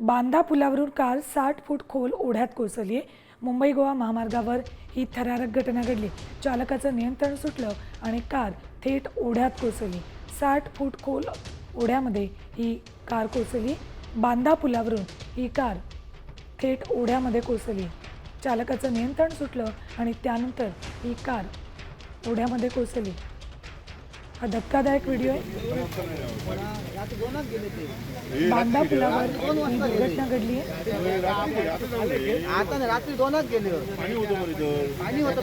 बांदा पुलावरून कार 60 फूट खोल ओढ्यात कोसळली आहे। मुंबई गोवा महामार्गावर ही थरारक घटना घडली। चालकाचं नियंत्रण सुटलं आणि कार थेट ओढ्यात कोसळली। 60 फूट खोल ओढ्यामध्ये ही कार कोसळली। बांदा पुलावरून ही कार थेट ओढ्यामध्ये कोसळली। चालकाचं नियंत्रण सुटलं आणि त्यानंतर ही कार ओढ्यामध्ये कोसळली। हा धक्कादायक व्हिडिओ आहे। बांदा पुलावर ही दुर्घटना घडली आहे। आता रात्री 2च गेले पाणी होतं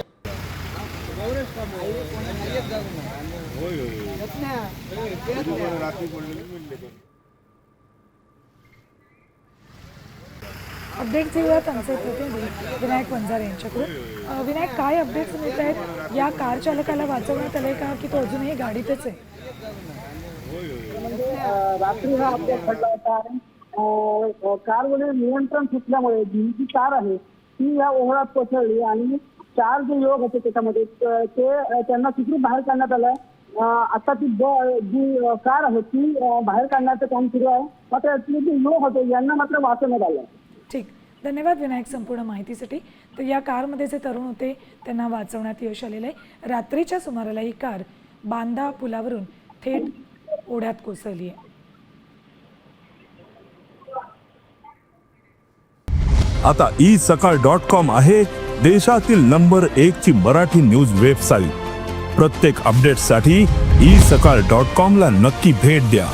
अपडेट्स घेऊयात आमचे प्रतिनिधी विनायक वंजारे यांच्याकडून। विनायक, काय अपडेट्स मिळत आहेत? या कार चालकाला वाचवण्यात आलंय का की तो अजूनही गाडीतच आहे? रात्री हा अपघात घडला होता आणि कारमध्ये नियंत्रण सुटल्यामुळे जी कार आहे ती या ओढ्यात कोसळली आणि 4 जे युवक होते त्याच्यामध्ये ते त्यांना तिकडून बाहेर काढण्यात आलं। आता ती जी कार आहे ती बाहेर काढण्याचं काम सुरू आहे, मात्र यातले जे युवक होते यांना मात्र वाचवण्यात आलं। ठीक, धन्यवाद विनायक संपूर्ण माहितीसाठी। तर या कारमध्ये जे तरुण होते त्यांना वाचवण्यात यश आलेलं आहे। रात्रीच्या सुमाराला ही कार बांदा पुलावरून थेट ओढ्यात कोसळली आहे। आता isakal.com आहे देशातील नंबर 1 ची मराठी न्यूज वेबसाईट। प्रत्येक अपडेटसाठी isakal.com ला नक्की भेट द्या।